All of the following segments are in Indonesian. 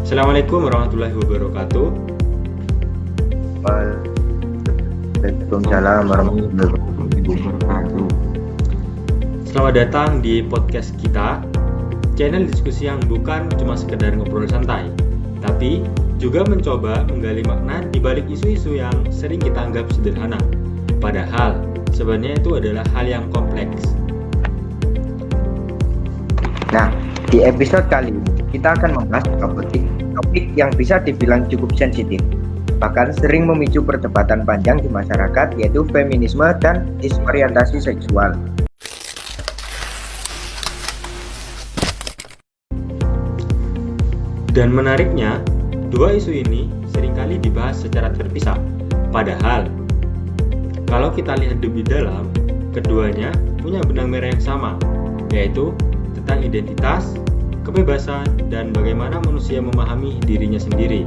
Assalamualaikum warahmatullahi wabarakatuh. Waalaikumsalam warahmatullahi wabarakatuh. Selamat datang di podcast kita, channel diskusi yang bukan cuma sekedar ngobrol santai, tapi juga mencoba menggali makna di balik isu-isu yang sering kita anggap sederhana. Padahal sebenarnya itu adalah hal yang kompleks. Nah, di episode kali ini kita akan membahas topik yang bisa dibilang cukup sensitif, bahkan sering memicu perdebatan panjang di masyarakat, yaitu feminisme dan disorientasi seksual. Dan menariknya, dua isu ini seringkali dibahas secara terpisah. Padahal, kalau kita lihat lebih dalam, keduanya punya benang merah yang sama, yaitu tentang identitas, kebebasan, dan bagaimana manusia memahami dirinya sendiri.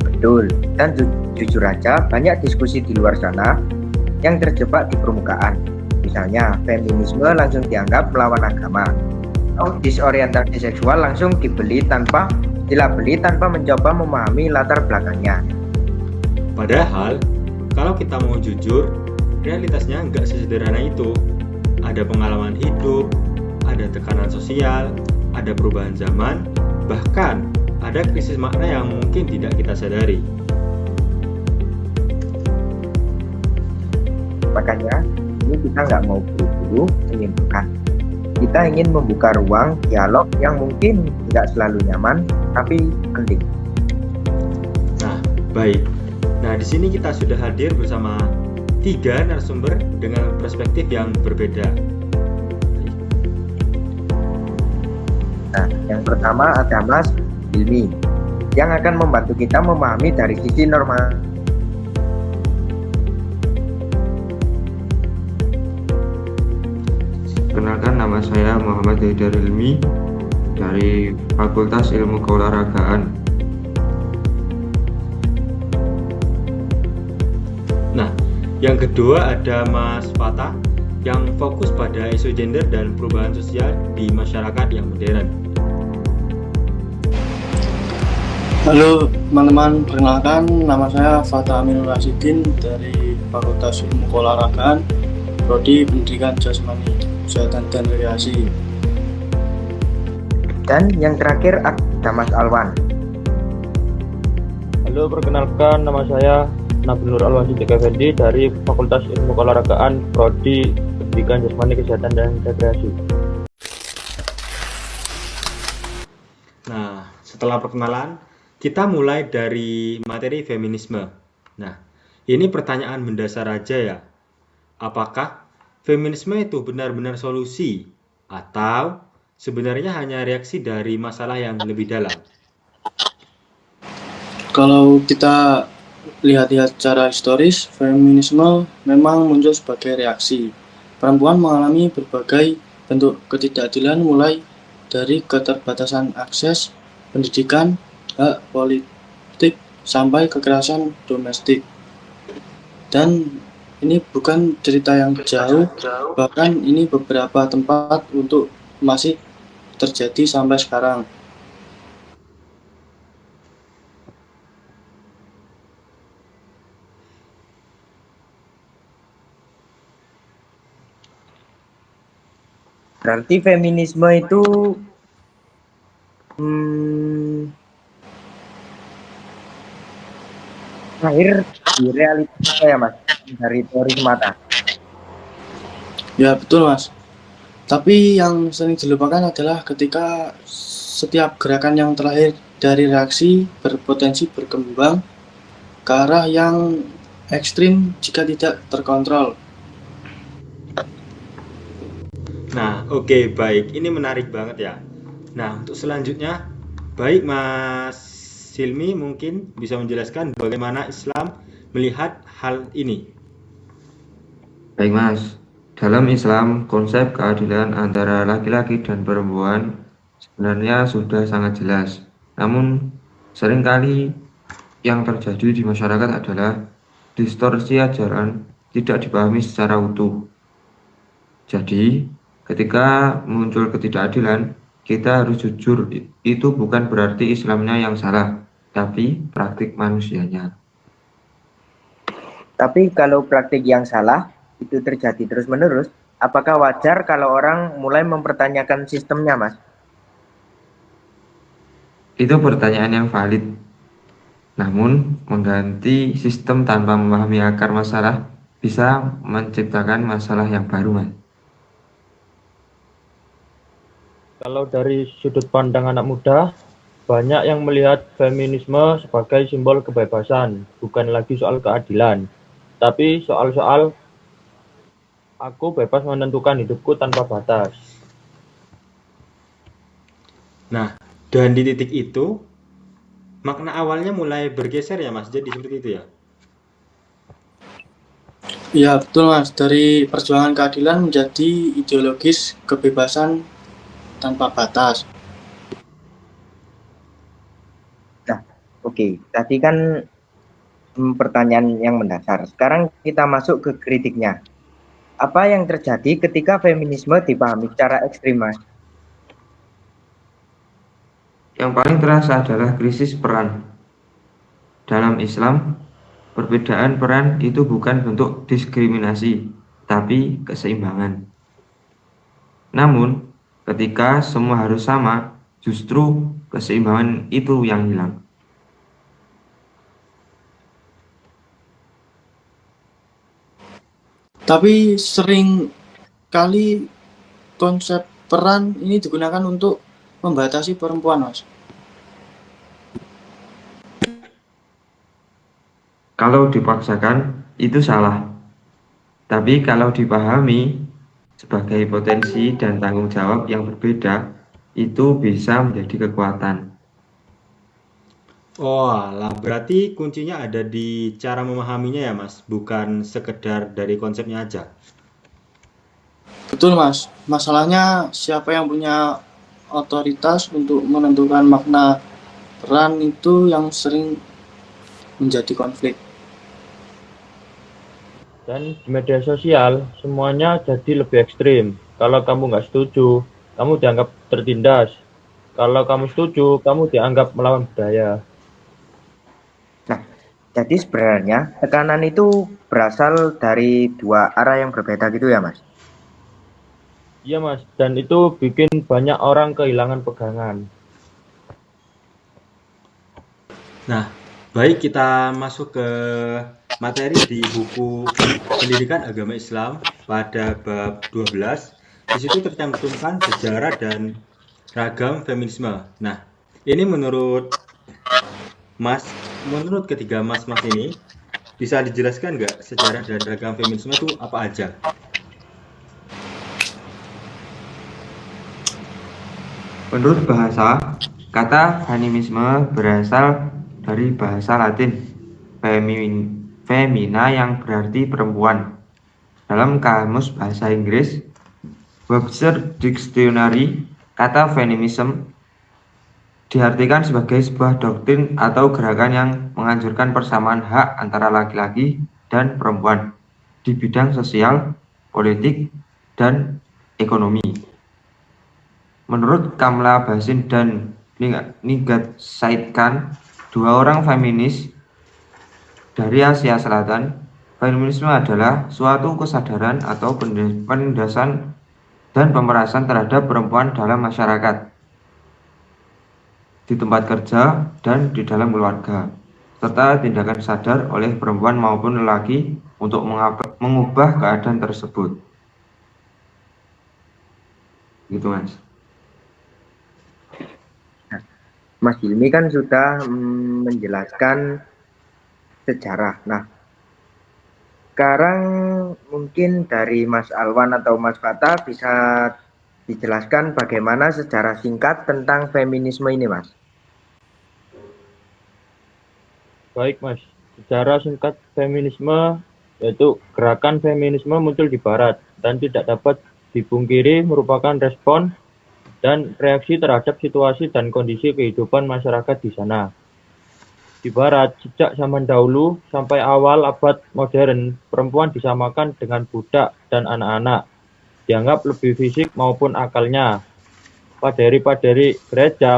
Betul, dan jujur aja banyak diskusi di luar sana yang terjebak di permukaan. Misalnya, feminisme langsung dianggap melawan agama, atau disorientasi seksual langsung dilabeli tanpa mencoba memahami latar belakangnya. Padahal, kalau kita mau jujur, realitasnya nggak sesederhana itu. Ada pengalaman hidup, ada tekanan sosial, ada perubahan zaman, bahkan ada krisis makna yang mungkin tidak kita sadari. Makanya, ini kita nggak mau buru-buru menyimpulkan. Kita ingin membuka ruang dialog yang mungkin tidak selalu nyaman, tapi penting. Nah, baik. Nah, di sini kita sudah hadir bersama 3 narasumber dengan perspektif yang berbeda. Nah, yang pertama ada Mas Hilmi yang akan membantu kita memahami dari sisi normal. Perkenalkan, nama saya Muhammad Haidar Hilmi dari Fakultas Ilmu Keolahragaan. Nah, yang kedua ada Mas Fatah yang fokus pada isu gender dan perubahan sosial di masyarakat yang modern. Halo teman-teman, perkenalkan nama saya Fatah Aminul Rasidin dari Fakultas Ilmu Keolahragaan, Prodi Pendidikan Jasmani, Kesehatan dan Rekreasi. Dan yang terakhir ada Mas Alwan. Halo, perkenalkan nama saya Nabil Nur Alwan Siddiq Effendi dari Fakultas Ilmu Keolahragaan, Prodi Pendidikan Jasmani, Kesehatan dan Rekreasi. Nah, setelah perkenalan, kita mulai dari materi feminisme. Nah, ini pertanyaan mendasar aja ya. Apakah feminisme itu benar-benar solusi atau sebenarnya hanya reaksi dari masalah yang lebih dalam? Kalau kita lihat-lihat secara historis, feminisme memang muncul sebagai reaksi. Perempuan mengalami berbagai bentuk ketidakadilan mulai dari keterbatasan akses pendidikan, hak politik, sampai kekerasan domestik. Dan ini bukan cerita yang jauh, bahkan ini beberapa tempat untuk masih terjadi sampai sekarang. Berarti feminisme itu lahir di realitas ya Mas, dari teori semata. Ya betul Mas. Tapi yang sering dilupakan adalah ketika setiap gerakan yang terlahir dari reaksi berpotensi berkembang ke arah yang ekstrim jika tidak terkontrol. Nah, oke, baik. Ini menarik banget ya. Nah, untuk selanjutnya, baik Mas Silmi mungkin bisa menjelaskan bagaimana Islam melihat hal ini. Baik Mas, dalam Islam konsep keadilan antara laki-laki dan perempuan sebenarnya sudah sangat jelas. Namun seringkali yang terjadi di masyarakat adalah distorsi ajaran tidak dipahami secara utuh. Jadi ketika muncul ketidakadilan, kita harus jujur, itu bukan berarti Islamnya yang salah, tapi praktik manusianya. Tapi kalau praktik yang salah itu terjadi terus-menerus, apakah wajar kalau orang mulai mempertanyakan sistemnya, Mas? Itu pertanyaan yang valid. Namun, mengganti sistem tanpa memahami akar masalah bisa menciptakan masalah yang baru, Mas. Kalau dari sudut pandang anak muda, banyak yang melihat feminisme sebagai simbol kebebasan, bukan lagi soal keadilan, tapi soal aku bebas menentukan hidupku tanpa batas. Nah, dan di titik itu, makna awalnya mulai bergeser ya Mas, jadi seperti itu ya? Ya betul Mas, dari perjuangan keadilan menjadi ideologis kebebasan tanpa batas. Nah, oke. Tadi kan pertanyaan yang mendasar. Sekarang kita masuk ke kritiknya. Apa yang terjadi ketika feminisme dipahami secara ekstrim, Mas? Yang paling terasa adalah krisis peran. Dalam Islam, perbedaan peran itu bukan bentuk diskriminasi, tapi keseimbangan. Namun, ketika semua harus sama, justru keseimbangan itu yang hilang. Tapi sering kali konsep peran ini digunakan untuk membatasi perempuan, Mas. Kalau dipaksakan, itu salah. Tapi kalau dipahami sebagai potensi dan tanggung jawab yang berbeda, itu bisa menjadi kekuatan. Oh, alah, berarti kuncinya ada di cara memahaminya ya Mas, bukan sekedar dari konsepnya aja. Betul, Mas. Masalahnya siapa yang punya otoritas untuk menentukan makna peran itu yang sering menjadi konflik. Dan di media sosial, semuanya jadi lebih ekstrim. Kalau kamu nggak setuju, kamu dianggap tertindas. Kalau kamu setuju, kamu dianggap melawan budaya. Nah, jadi sebenarnya tekanan itu berasal dari dua arah yang berbeda gitu ya, Mas? Iya Mas, dan itu bikin banyak orang kehilangan pegangan. Nah, baik kita masuk ke materi di buku Pendidikan Agama Islam pada bab 12. Di situ tercantumkan sejarah dan ragam feminisme. Nah, ini menurut ketiga mas-mas ini, bisa dijelaskan nggak sejarah dan ragam feminisme itu apa aja? Menurut bahasa, kata feminisme berasal dari bahasa Latin femina yang berarti perempuan. Dalam kamus bahasa Inggris, Webster Dictionary, kata feminism diartikan sebagai sebuah doktrin atau gerakan yang menganjurkan persamaan hak antara laki-laki dan perempuan di bidang sosial, politik, dan ekonomi. Menurut Kamla Basin dan Nighat Said Khan, dua orang feminis dari Asia Selatan, feminisme adalah suatu kesadaran atau penindasan dan pemerasan terhadap perempuan dalam masyarakat, di tempat kerja, dan di dalam keluarga, serta tindakan sadar oleh perempuan maupun lelaki untuk mengubah keadaan tersebut. Gitu, Mas. Mas Hilmi kan sudah menjelaskan sejarah. Nah, sekarang mungkin dari Mas Alwan atau Mas Fata bisa dijelaskan bagaimana sejarah singkat tentang feminisme ini, Mas. Baik Mas, sejarah singkat feminisme yaitu gerakan feminisme muncul di Barat dan tidak dapat dipungkiri merupakan respon dan reaksi terhadap situasi dan kondisi kehidupan masyarakat di sana. Di Barat, sejak zaman dahulu sampai awal abad modern, perempuan disamakan dengan budak dan anak-anak, dianggap lebih fisik maupun akalnya. paderi-paderi gereja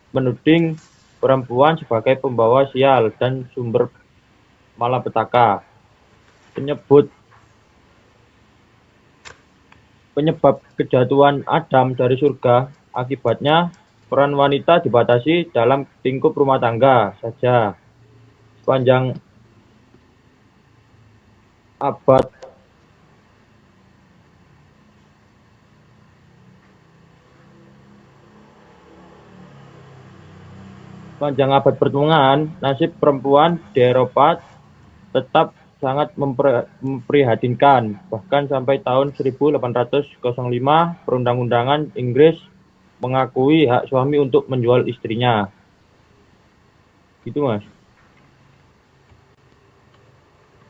menuding perempuan sebagai pembawa sial dan sumber malapetaka. Penyebab kejatuhan Adam dari surga, akibatnya peran wanita dibatasi dalam lingkup rumah tangga saja. Sepanjang abad pertengahan, nasib perempuan di Eropa tetap sangat memprihatinkan. Bahkan sampai tahun 1805, perundang-undangan Inggris mengakui hak suami untuk menjual istrinya. Gitu, Mas.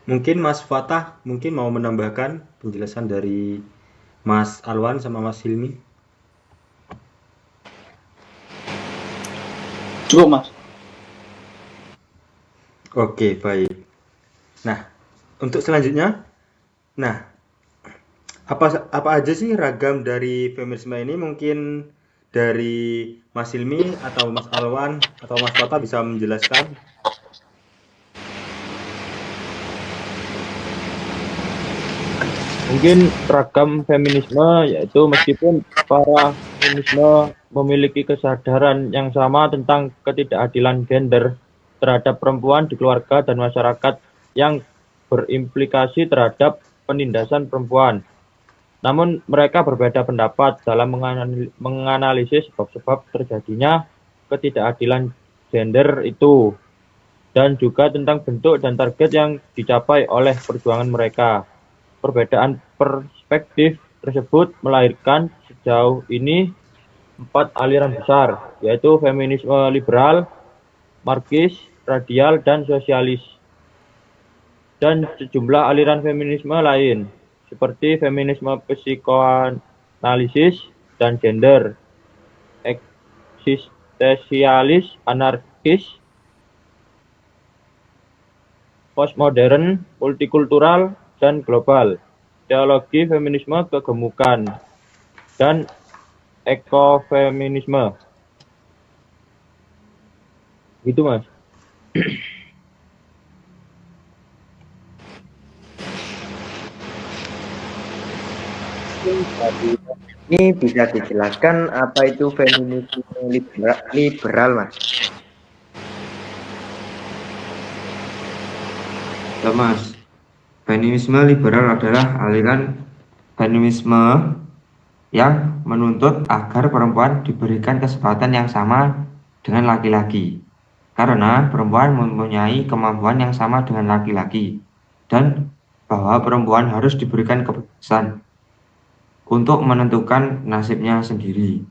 Mungkin Mas Fatah mau menambahkan penjelasan dari Mas Alwan sama Mas Hilmi. Cukup, Mas. Oke, baik. Nah, untuk selanjutnya, apa aja sih ragam dari feminisme ini? Mungkin dari Mas Hilmi atau Mas Alwan atau Mas Fatah bisa menjelaskan. Mungkin ragam feminisme yaitu meskipun para feminisme memiliki kesadaran yang sama tentang ketidakadilan gender terhadap perempuan di keluarga dan masyarakat yang berimplikasi terhadap penindasan perempuan. Namun mereka berbeda pendapat dalam menganalisis sebab-sebab terjadinya ketidakadilan gender itu dan juga tentang bentuk dan target yang dicapai oleh perjuangan mereka. Perbedaan perspektif tersebut melahirkan sejauh ini 4 aliran besar, yaitu feminisme liberal, marxis, radial, dan sosialis. Dan sejumlah aliran feminisme lain, seperti feminisme psikoanalisis dan gender, eksistensialis, anarkis, postmodern, multikultural, dan global, teologi feminisme kegemukan, dan ekofeminisme. Gitu, Mas. Ini bisa dijelaskan apa itu feminisme liberal, Mas? Mas, feminisme liberal adalah aliran feminisme yang menuntut agar perempuan diberikan kesempatan yang sama dengan laki-laki, karena perempuan mempunyai kemampuan yang sama dengan laki-laki, dan bahwa perempuan harus diberikan kebebasan untuk menentukan nasibnya sendiri.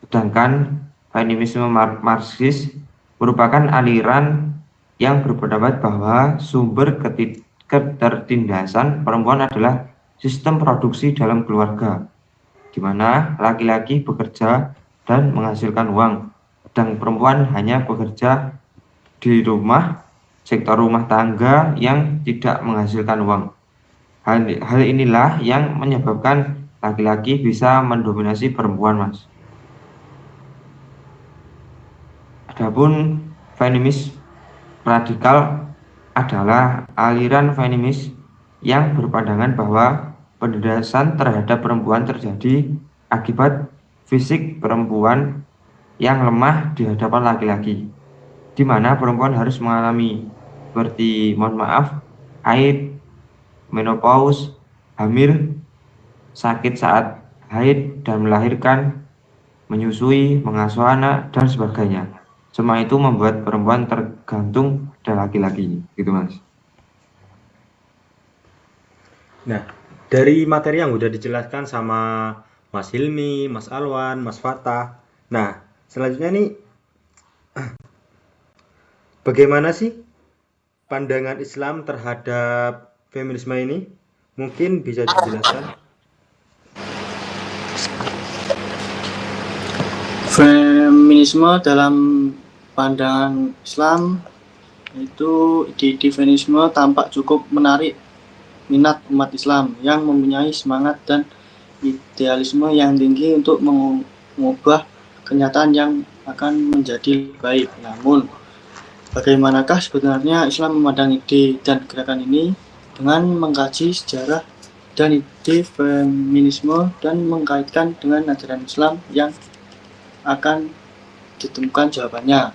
Sedangkan feminisme marxis merupakan aliran yang berpendapat bahwa sumber ketertindasan perempuan adalah sistem produksi dalam keluarga, di mana laki-laki bekerja dan menghasilkan uang, dan perempuan hanya bekerja di rumah, sektor rumah tangga yang tidak menghasilkan uang. Hal inilah yang menyebabkan laki-laki bisa mendominasi perempuan, Mas. Adapun feminis radikal adalah aliran feminis yang berpandangan bahwa penindasan terhadap perempuan terjadi akibat fisik perempuan yang lemah di hadapan laki-laki, di mana perempuan harus mengalami seperti haid, menopause, hamil, sakit saat haid dan melahirkan, menyusui, mengasuh anak, dan sebagainya. Semua itu membuat perempuan tergantung pada laki-laki, gitu, Mas. Nah, dari materi yang udah dijelaskan sama Mas Hilmi, Mas Alwan, Mas Fatah. Nah, selanjutnya nih, bagaimana sih pandangan Islam terhadap feminisme ini? Mungkin bisa dijelaskan. Feminisme dalam pandangan Islam itu ide feminisme tampak cukup menarik minat umat Islam yang mempunyai semangat dan idealisme yang tinggi untuk mengubah kenyataan yang akan menjadi lebih baik. Namun, bagaimanakah sebenarnya Islam memandang ide dan gerakan ini dengan mengkaji sejarah dan ide feminisme dan mengkaitkan dengan ajaran Islam yang akan ditemukan jawabannya.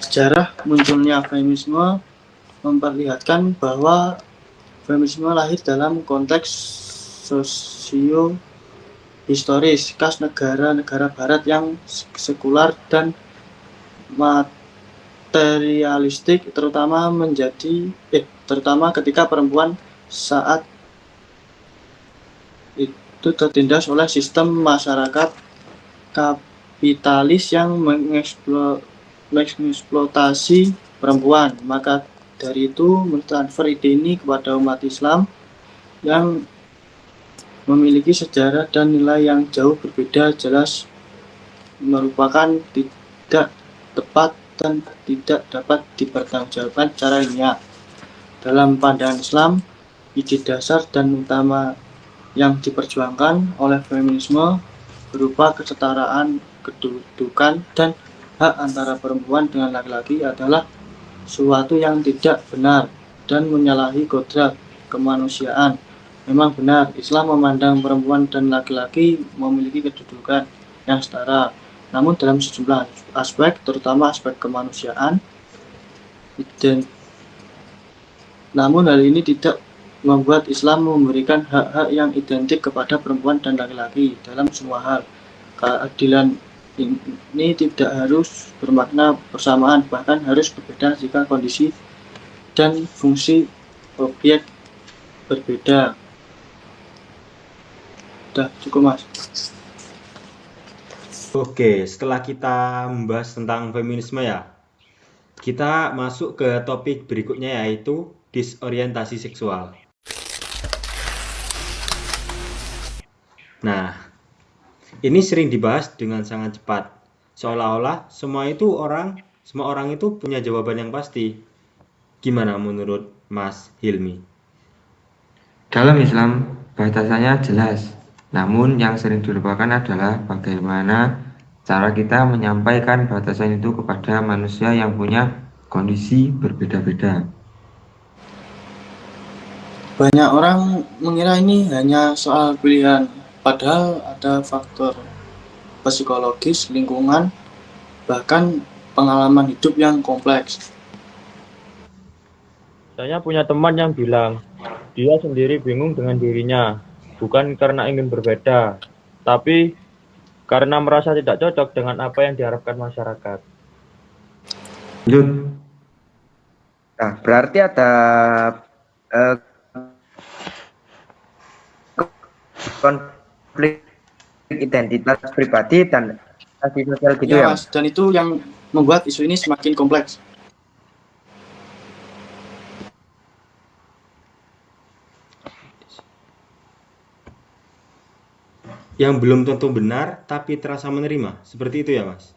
Sejarah munculnya feminisme memperlihatkan bahwa feminisme lahir dalam konteks sosio-historis khas negara-negara barat yang sekular dan materialistik, terutama ketika perempuan saat itu tertindas oleh sistem masyarakat kapitalis yang mengeksploitasi perempuan. Maka dari itu mentransfer ide ini kepada umat Islam yang memiliki sejarah dan nilai yang jauh berbeda, jelas merupakan tidak tepat dan tidak dapat dipertanggungjawabkan secara ilmiah. Dalam pandangan Islam, ide dasar dan utama yang diperjuangkan oleh feminisme berupa kesetaraan kedudukan dan hak antara perempuan dengan laki-laki adalah suatu yang tidak benar dan menyalahi kodrat kemanusiaan. Memang benar, Islam memandang perempuan dan laki-laki memiliki kedudukan yang setara. Namun dalam sejumlah aspek, terutama aspek kemanusiaan, namun hal ini tidak membuat Islam memberikan hak-hak yang identik kepada perempuan dan laki-laki dalam semua hal. Keadilan ini tidak harus bermakna persamaan, bahkan harus berbeda jika kondisi dan fungsi objek berbeda. Udah cukup, Mas. Oke, setelah kita membahas tentang feminisme ya, kita masuk ke topik berikutnya yaitu disorientasi seksual. Nah, ini sering dibahas dengan sangat cepat, seolah-olah semua orang itu punya jawaban yang pasti. Gimana menurut Mas Hilmi? Dalam Islam, batasannya jelas. Namun yang sering dilupakan adalah bagaimana cara kita menyampaikan batasan itu kepada manusia yang punya kondisi berbeda-beda. Banyak orang mengira ini hanya soal pilihan, padahal ada faktor psikologis, lingkungan, bahkan pengalaman hidup yang kompleks. Saya punya teman yang bilang, dia sendiri bingung dengan dirinya, bukan karena ingin berbeda, tapi karena merasa tidak cocok dengan apa yang diharapkan masyarakat. Lanjut. Nah, berarti ada konflik identitas pribadi dan identitas sosial gitu ya, Mas. Dan itu yang membuat isu ini semakin kompleks. Yang belum tentu benar tapi terasa menerima, seperti itu ya Mas?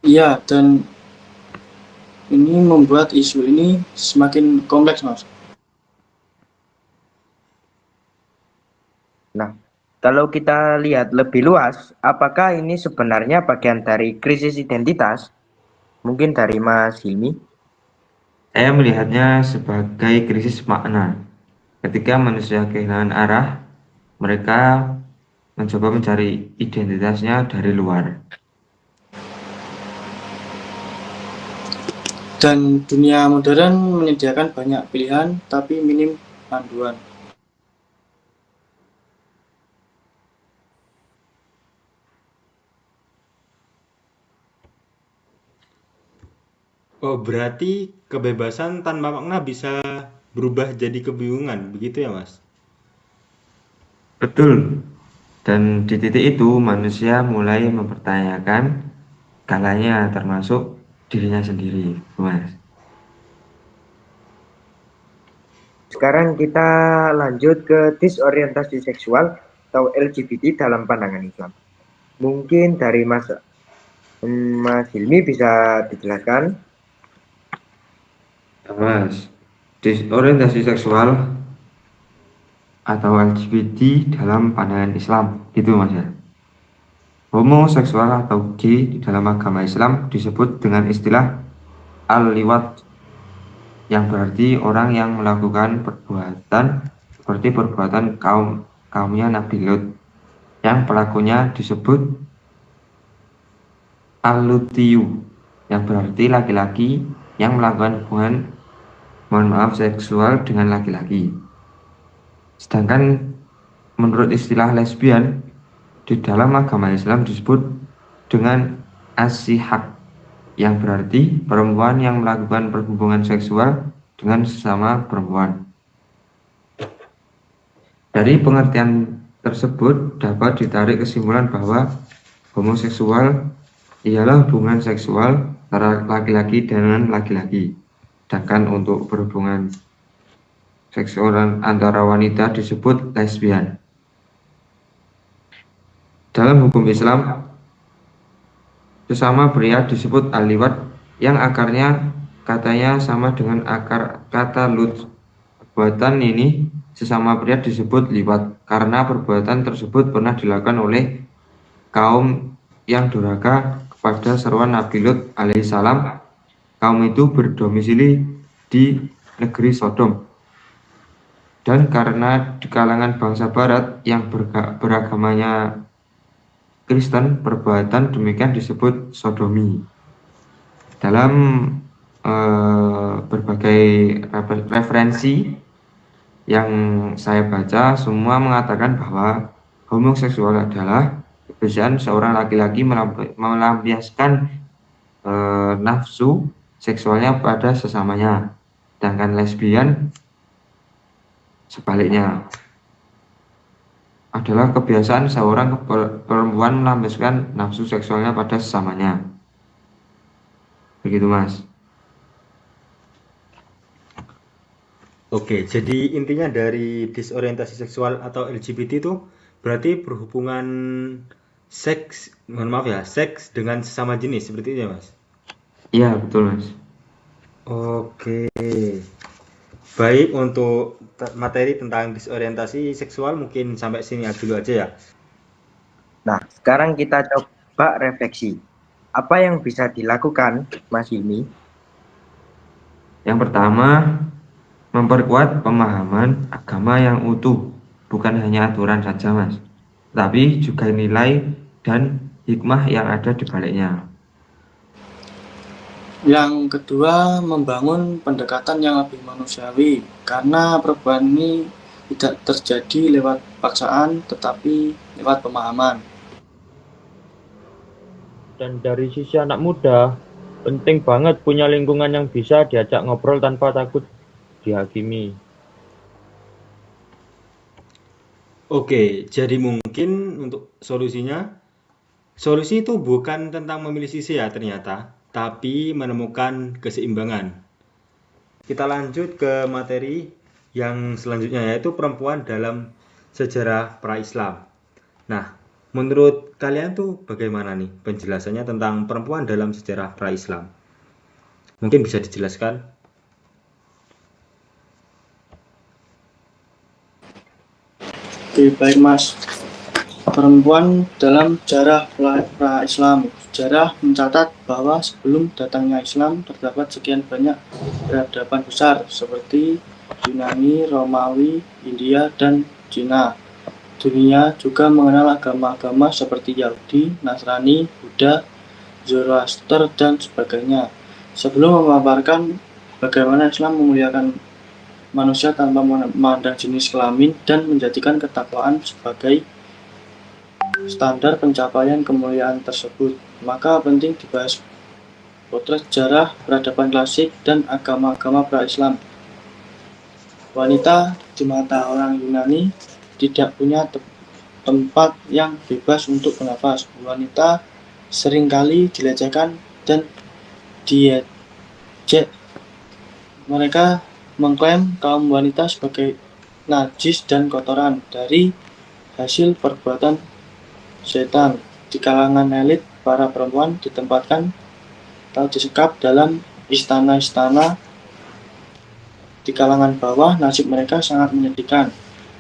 Iya, dan ini membuat isu ini semakin kompleks, Mas. Nah, kalau kita lihat lebih luas, apakah ini sebenarnya bagian dari krisis identitas? Mungkin dari Mas Hilmi? Saya melihatnya sebagai krisis makna. Ketika manusia kehilangan arah, mereka mencoba mencari identitasnya dari luar. Dan dunia modern menyediakan banyak pilihan, tapi minim panduan. Oh, berarti kebebasan tanpa makna bisa berubah jadi kebingungan, begitu ya Mas? Betul. Dan di titik itu manusia mulai mempertanyakan galanya termasuk dirinya sendiri, Mas. Sekarang kita lanjut ke disorientasi seksual atau LGBT dalam pandangan Islam. Mungkin dari Mas Hilmi bisa dijelaskan? Mas, disorientasi seksual atau LGBT dalam pandangan Islam, gitu Mas ya. Homoseksual atau gay di dalam agama Islam disebut dengan istilah al-liwat, yang berarti orang yang melakukan perbuatan seperti perbuatan kaumnya Nabi Lut, yang pelakunya disebut al-lutiyu, yang berarti laki-laki yang melakukan hubungan seksual dengan laki-laki. Sedangkan menurut istilah lesbian di dalam agama Islam disebut dengan as-sihak, yang berarti perempuan yang melakukan perhubungan seksual dengan sesama perempuan. Dari pengertian tersebut dapat ditarik kesimpulan bahwa homoseksual ialah hubungan seksual antara laki-laki dengan laki-laki. Sedangkan untuk berhubungan seksual antara wanita disebut lesbian. Dalam hukum Islam, sesama pria disebut al-liwat, yang akarnya katanya sama dengan akar kata lut. Perbuatan ini sesama pria disebut liwat karena perbuatan tersebut pernah dilakukan oleh kaum yang durhaka kepada seruan Nabi Lut alaihissalam. Kaum itu berdomisili di negeri Sodom. Dan karena di kalangan bangsa barat yang beragamanya Kristen, perbuatan demikian disebut sodomi. Dalam berbagai referensi yang saya baca, semua mengatakan bahwa homoseksual adalah kebiasaan seorang laki-laki melampiaskan nafsu seksualnya pada sesamanya, sedangkan lesbian sebaliknya adalah kebiasaan seorang perempuan melampiaskan nafsu seksualnya pada sesamanya. Begitu Mas. Oke, jadi intinya dari disorientasi seksual atau LGBT itu berarti berhubungan seks, mohon maaf ya, seks dengan sesama jenis, seperti itu ya Mas? Iya betul Mas. Oke, baik, untuk materi tentang disorientasi seksual mungkin sampai sini dulu aja ya. Nah, sekarang kita coba refleksi. Apa yang bisa dilakukan, Mas Hilmi? Yang pertama, memperkuat pemahaman agama yang utuh, bukan hanya aturan saja Mas, tapi juga nilai dan hikmah yang ada di baliknya. Yang kedua, membangun pendekatan yang lebih manusiawi, karena perubahan ini tidak terjadi lewat paksaan, tetapi lewat pemahaman. Dan dari sisi anak muda, penting banget punya lingkungan yang bisa diajak ngobrol tanpa takut dihakimi. Oke, jadi mungkin untuk solusi itu bukan tentang memilih sisi ya ternyata, tapi menemukan keseimbangan. Kita lanjut ke materi yang selanjutnya, yaitu perempuan dalam sejarah pra-Islam. Nah, menurut kalian tuh bagaimana nih penjelasannya tentang perempuan dalam sejarah pra-Islam? Mungkin bisa dijelaskan? Oke, baik Mas. Perempuan dalam sejarah pra-Islam. Sejarah mencatat bahwa sebelum datangnya Islam terdapat sekian banyak peradaban besar seperti Yunani, Romawi, India, dan Cina. Dunia juga mengenal agama-agama seperti Yahudi, Nasrani, Buddha, Zoroaster, dan sebagainya. Sebelum memaparkan bagaimana Islam memuliakan manusia tanpa memandang jenis kelamin dan menjadikan ketakwaan sebagai standar pencapaian kemuliaan tersebut, maka penting dibahas potret sejarah peradaban klasik dan agama-agama pra-Islam. Wanita di mata orang Yunani tidak punya tempat yang bebas untuk bernafas. Wanita seringkali dilecehkan dan diejek. Mereka mengklaim kaum wanita sebagai najis dan kotoran dari hasil perbuatan setan. Di kalangan elit, para perempuan ditempatkan atau disekap dalam istana-istana. Di kalangan bawah, nasib mereka sangat menyedihkan.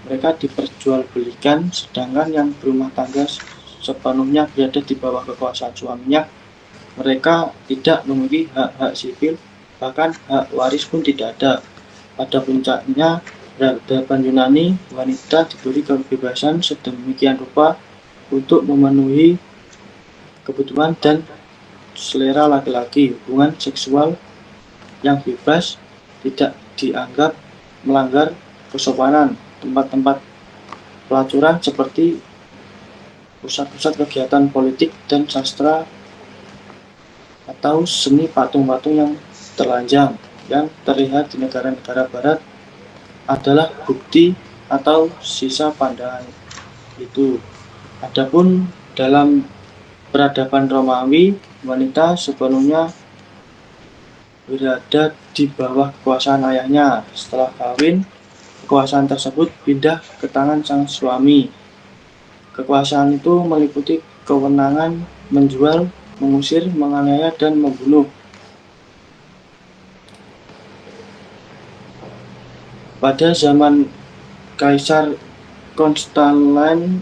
mereka diperjualbelikan, sedangkan yang berumah tangga sepenuhnya berada di bawah kekuasaan suaminya, mereka tidak memiliki hak-hak sipil, bahkan hak waris pun tidak ada. Pada puncaknya, peradaban Yunani, wanita diberi kebebasan sedemikian rupa untuk memenuhi kebutuhan dan selera laki-laki. Hubungan seksual yang bebas tidak dianggap melanggar kesopanan. Tempat-tempat pelacuran seperti pusat-pusat kegiatan politik dan sastra atau seni patung-patung yang telanjang yang terlihat di negara-negara barat adalah bukti atau sisa pandangan itu. Adapun dalam peradaban Romawi, wanita sepenuhnya berada di bawah kekuasaan ayahnya. Setelah kawin, kekuasaan tersebut pindah ke tangan sang suami. Kekuasaan itu meliputi kewenangan menjual, mengusir, menganiaya, dan membunuh. Pada zaman Kaisar Konstantin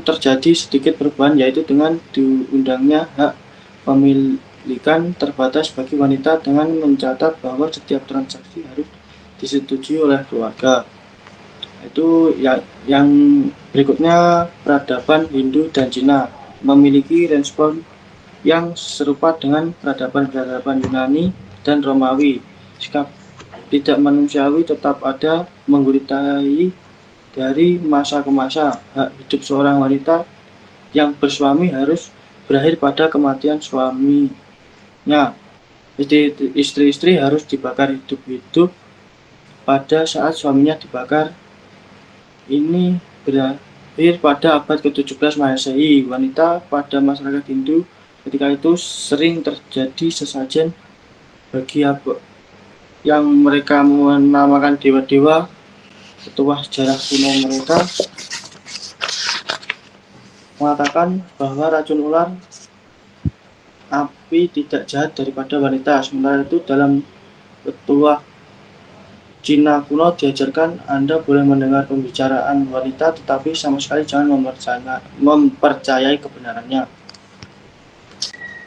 terjadi sedikit perubahan, yaitu dengan diundangnya hak pemilikan terbatas bagi wanita dengan mencatat bahwa setiap transaksi harus disetujui oleh keluarga. Itu yang berikutnya, peradaban Hindu dan Cina memiliki respon yang serupa dengan peradaban Yunani dan Romawi. Sikap tidak manusiawi tetap ada, mengguritai dari masa ke masa. Hak hidup seorang wanita yang bersuami harus berakhir pada kematian suaminya. Istri-istri harus dibakar hidup-hidup pada saat suaminya dibakar. Ini berakhir pada abad ke-17 Masehi. Wanita pada masyarakat Hindu ketika itu sering terjadi sesajen bagi yang mereka menamakan dewa-dewa. Petuah sejarah kuno mereka mengatakan bahwa racun ular api tidak jahat daripada wanita. Sementara itu dalam petuah Cina kuno diajarkan Anda boleh mendengar pembicaraan wanita, tetapi sama sekali jangan mempercayai kebenarannya.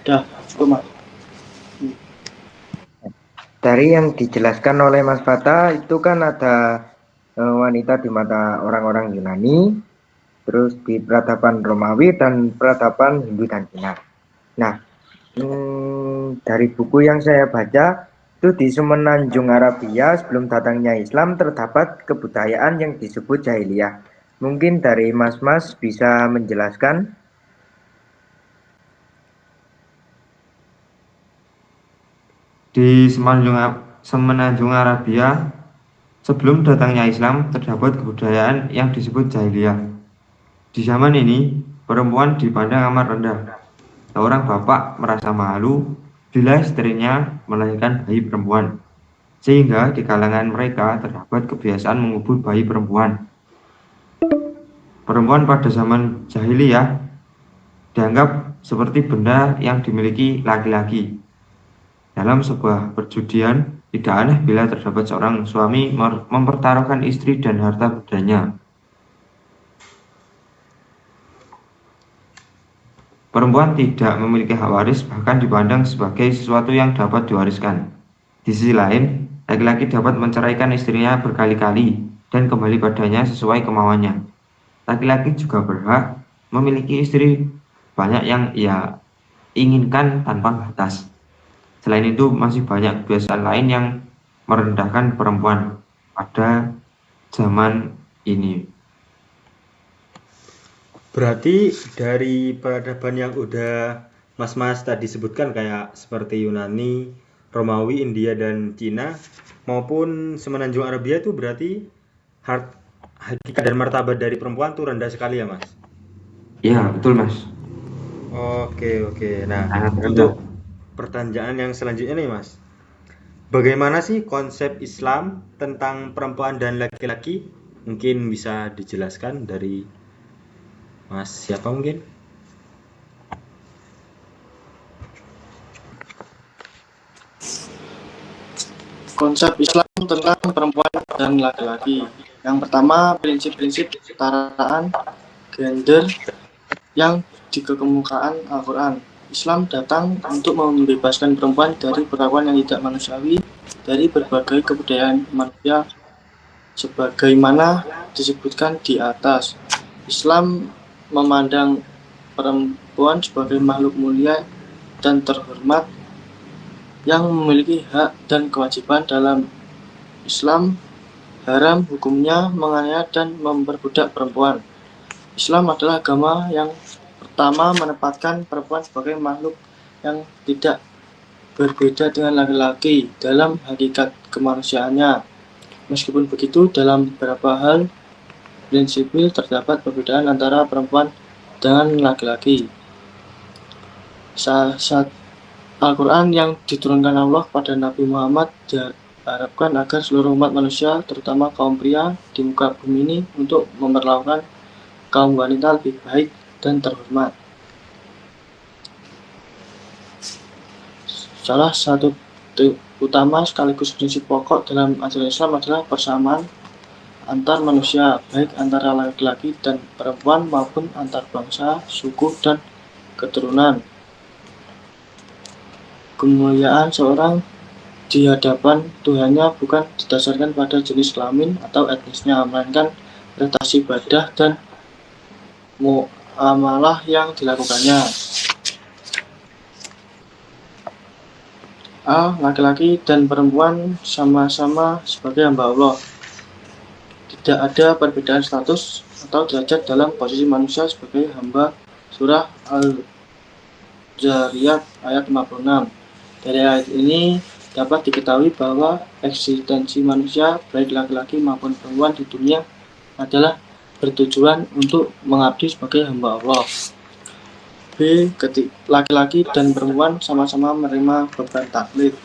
Dah, cukup Mas. Dari yang dijelaskan oleh Mas Fata itu kan ada wanita di mata orang-orang Yunani, terus di peradaban Romawi dan peradaban Hindu dan Cina. Nah, dari buku yang saya baca itu di Semenanjung Arabia sebelum datangnya Islam terdapat kebudayaan yang disebut jahiliyah. Mungkin dari Mas-Mas bisa menjelaskan. Di Semenanjung Arabia sebelum datangnya Islam terdapat kebudayaan yang disebut jahiliyah. Di zaman ini perempuan dipandang amat rendah. Seorang bapak merasa malu bila istrinya melahirkan bayi perempuan, sehingga di kalangan mereka terdapat kebiasaan mengubur bayi perempuan. Perempuan pada zaman jahiliyah dianggap seperti benda yang dimiliki laki-laki. Dalam sebuah perjudian, tidak aneh bila terdapat seorang suami mempertaruhkan istri dan harta bendanya. Perempuan tidak memiliki hak waris, bahkan dipandang sebagai sesuatu yang dapat diwariskan. Di sisi lain, laki-laki dapat menceraikan istrinya berkali-kali dan kembali padanya sesuai kemauannya. Laki-laki juga berhak memiliki istri banyak yang ia inginkan tanpa batas. Selain itu, masih banyak kebiasaan lain yang merendahkan perempuan pada zaman ini. Berarti dari peradaban yang udah Mas-Mas tadi sebutkan kayak seperti Yunani, Romawi, India, dan Cina maupun Semenanjung Arabia itu berarti hakikat dan martabat dari perempuan tuh rendah sekali ya Mas? Ya, betul Mas. Oke. Nah, Sangat rendah. untuk pertanyaan yang selanjutnya nih Mas, bagaimana sih konsep Islam tentang perempuan dan laki-laki? Mungkin bisa dijelaskan dari Mas siapa mungkin? Konsep Islam tentang perempuan dan laki-laki. Yang pertama, prinsip-prinsip kesetaraan gender yang dikemukakan Al-Quran. Islam datang untuk membebaskan perempuan dari perlakuan yang tidak manusiawi dari berbagai kebudayaan manusia sebagaimana disebutkan di atas. Islam memandang perempuan sebagai makhluk mulia dan terhormat yang memiliki hak dan kewajiban. Dalam Islam haram hukumnya menganiaya dan memperbudak perempuan. Islam adalah agama yang pertama menempatkan perempuan sebagai makhluk yang tidak berbeda dengan laki-laki dalam hakikat kemanusiaannya. Meskipun begitu, dalam beberapa hal prinsipil terdapat perbedaan antara perempuan dengan laki-laki. Saat Al-Quran yang diturunkan Allah pada Nabi Muhammad diharapkan agar seluruh umat manusia, terutama kaum pria di muka bumi ini, untuk memperlakukan kaum wanita lebih baik dan terhormat. Salah satu utama sekaligus prinsip pokok dalam ajaran Islam adalah persamaan antar manusia, baik antara laki-laki dan perempuan maupun antar bangsa, suku, dan keturunan. Kemuliaan seorang di hadapan Tuhannya bukan didasarkan pada jenis kelamin atau etnisnya, melainkan prestasi ibadah dan muamalah yang dilakukannya. Laki-laki dan perempuan sama-sama sebagai hamba Allah. Tidak ada perbedaan status atau derajat dalam posisi manusia sebagai hamba. Surah Al-Zariyat ayat 56. Dari ayat ini dapat diketahui bahwa eksistensi manusia, baik laki-laki maupun perempuan di dunia, adalah bertujuan untuk mengabdi sebagai hamba Allah. B. Laki-laki dan perempuan sama-sama menerima beban taklif.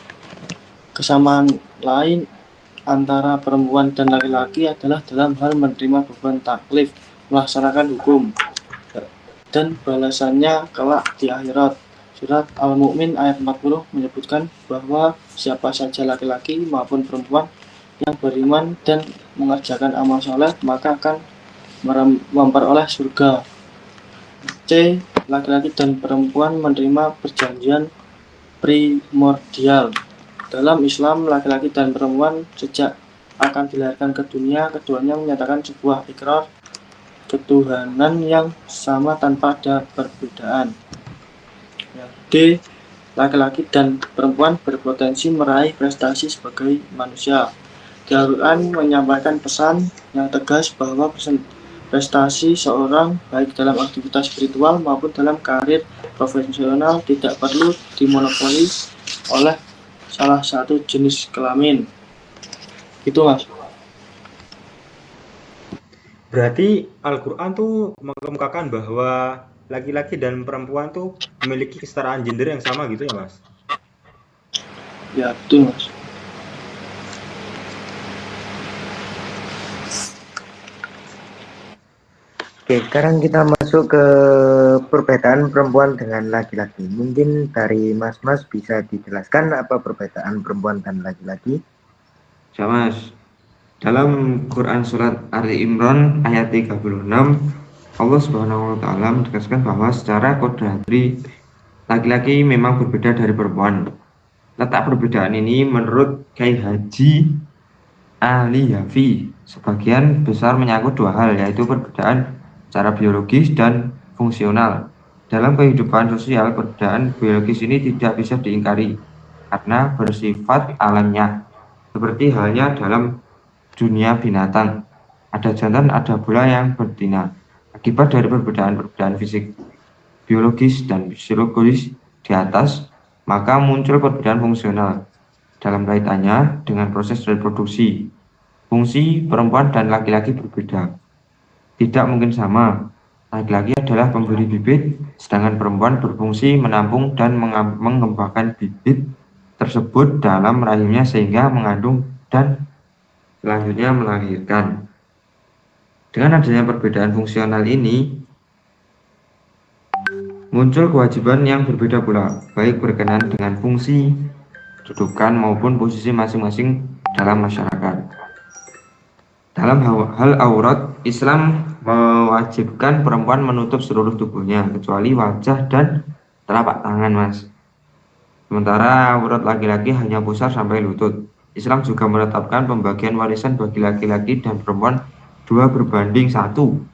Kesamaan lain antara perempuan dan laki-laki adalah dalam hal menerima beban taklif, melaksanakan hukum, dan balasannya kelak di akhirat. Surat Al-Mu'min ayat 40 menyebutkan bahwa siapa saja laki-laki maupun perempuan yang beriman dan mengerjakan amal soleh maka akan memperoleh surga. C. Laki-laki dan perempuan menerima perjanjian primordial. Dalam Islam, laki-laki dan perempuan sejak akan dilahirkan ke dunia, keduanya menyatakan sebuah ikrar ketuhanan yang sama tanpa ada perbedaan. D. Laki-laki dan perempuan berpotensi meraih prestasi sebagai manusia. Al-Quran menyampaikan pesan yang tegas bahwa prestasi seorang baik dalam aktivitas spiritual maupun dalam karir profesional tidak perlu dimonopoli oleh salah satu jenis kelamin. Gitu, Mas. Berarti Al-Quran tuh mengemukakan bahwa laki-laki dan perempuan tuh memiliki kesetaraan gender yang sama gitu ya, Mas? Ya, betul, Mas. Oke, sekarang kita masuk ke perbedaan perempuan dengan laki-laki. Mungkin dari Mas bisa dijelaskan apa perbedaan perempuan dan laki-laki? Ya, Mas. Dalam Quran Surat Ali Imran ayat 36, Allah Subhanahu wa Ta'ala menegaskan bahwa secara kodratri laki-laki memang berbeda dari perempuan. Letak perbedaan ini menurut Kiai Haji Ali Yafi sebagian besar menyangkut dua hal, yaitu perbedaan secara biologis dan fungsional. Dalam kehidupan sosial, perbedaan biologis ini tidak bisa diingkari karena bersifat alamiah. Seperti halnya dalam dunia binatang, ada jantan, ada pula yang betina. Akibat dari perbedaan fisik, biologis, dan psikologis di atas, maka muncul perbedaan fungsional dalam kaitannya dengan proses reproduksi. Fungsi perempuan dan laki-laki berbeda. Tidak mungkin sama. Laki-laki adalah pemberi bibit, sedangkan perempuan berfungsi menampung dan mengembangkan bibit tersebut dalam rahimnya sehingga mengandung dan selanjutnya melahirkan. Dengan adanya perbedaan fungsional ini, muncul kewajiban yang berbeda pula, baik berkenaan dengan fungsi, kedudukan maupun posisi masing-masing dalam masyarakat. Dalam hal aurat, Islam mewajibkan perempuan menutup seluruh tubuhnya kecuali wajah dan telapak tangan, Mas. Sementara aurat laki-laki hanya pusar sampai lutut. Islam juga menetapkan pembagian warisan bagi laki-laki dan perempuan 2:1.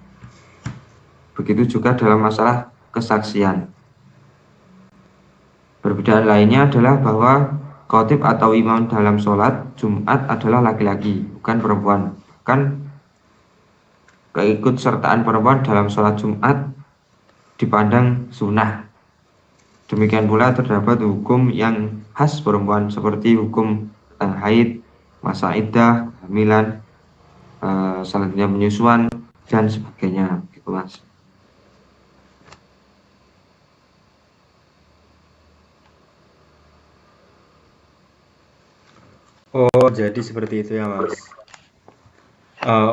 Begitu juga dalam masalah kesaksian. Perbedaan lainnya adalah bahwa khatib atau imam dalam sholat Jumat adalah laki-laki, bukan perempuan. Bahkan keikutsertaan perempuan dalam sholat Jumat dipandang sunnah. Demikian pula terdapat hukum yang khas perempuan seperti hukum haid, masa iddah, kehamilan, selanjutnya penyusuan dan sebagainya, gitu Mas. Oh, jadi seperti itu ya, Mas.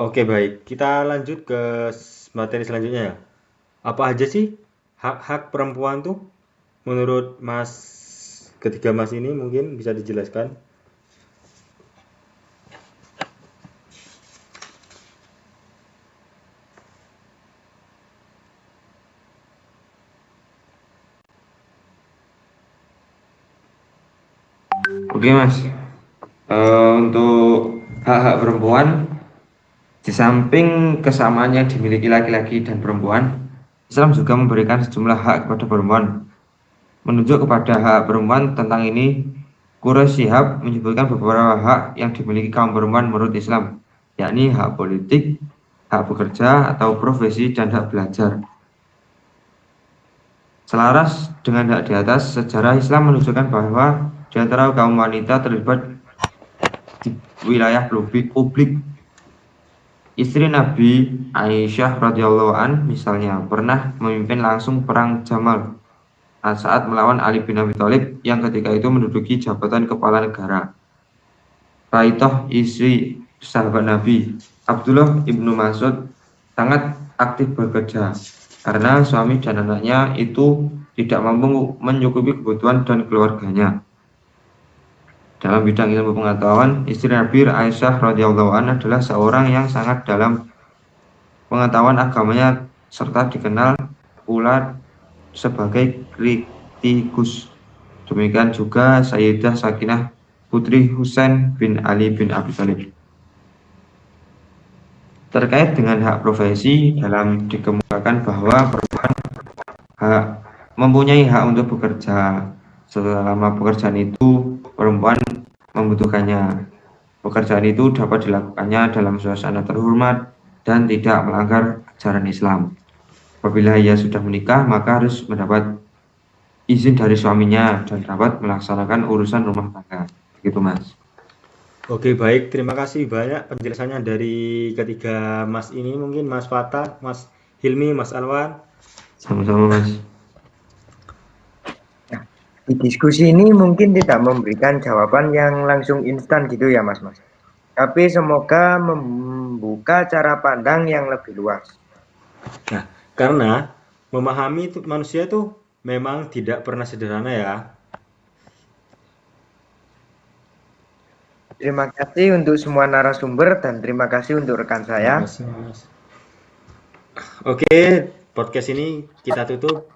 Oke, baik. Kita lanjut ke materi selanjutnya ya. Apa aja sih hak-hak perempuan tuh menurut Mas, ketiga Mas ini mungkin bisa dijelaskan? Oke Mas, untuk hak-hak perempuan, di samping kesamaan yang dimiliki laki-laki dan perempuan, Islam juga memberikan sejumlah hak kepada perempuan. Menunjuk kepada hak perempuan tentang ini, Quraisy Shihab menyebutkan beberapa hak yang dimiliki kaum perempuan menurut Islam, yakni hak politik, hak bekerja atau profesi, dan hak belajar. Selaras dengan hak di atas, sejarah Islam menunjukkan bahwa di antara kaum wanita terlibat di wilayah publik. Istri Nabi Aisyah radhiyallahu an misalnya pernah memimpin langsung perang Jamal saat melawan Ali bin Abi Thalib yang ketika itu menduduki jabatan kepala negara. Raitoh, istri sahabat Nabi Abdullah ibnu Mas'ud, sangat aktif bekerja karena suami dan anaknya itu tidak mampu mencukupi kebutuhan dan keluarganya. Dalam bidang ilmu pengetahuan, istri Nabi Aisyah radhiyallahu anha adalah seorang yang sangat dalam pengetahuan agamanya serta dikenal pula sebagai kritikus. Demikian juga Sayyidah Sakinah putri Husain bin Ali bin Abi Thalib. Terkait dengan hak profesi, dalam dikemukakan bahwa perempuan mempunyai hak untuk bekerja selama pekerjaan itu perempuan membutuhkannya. Pekerjaan itu dapat dilakukannya dalam suasana terhormat dan tidak melanggar ajaran Islam. Apabila ia sudah menikah, maka harus mendapat izin dari suaminya dan dapat melaksanakan urusan rumah tangga. Begitu Mas. Oke, baik. Terima kasih banyak penjelasannya dari ketiga Mas ini. Mungkin Mas Fatah, Mas Hilmi, Mas Alwan. Sama-sama Mas. Di diskusi ini mungkin tidak memberikan jawaban yang langsung instan gitu ya Mas. Tapi semoga membuka cara pandang yang lebih luas. Nah, karena memahami manusia itu memang tidak pernah sederhana ya. Terima kasih untuk semua narasumber dan terima kasih untuk rekan saya. Terima kasih, Mas. Oke, podcast ini kita tutup.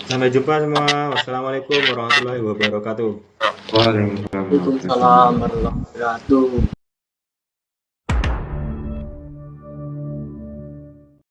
Sampai jumpa semua. Wassalamualaikum warahmatullahi wabarakatuh. Waalaikumsalam. Waalaikumsalam warahmatullahi wabarakatuh.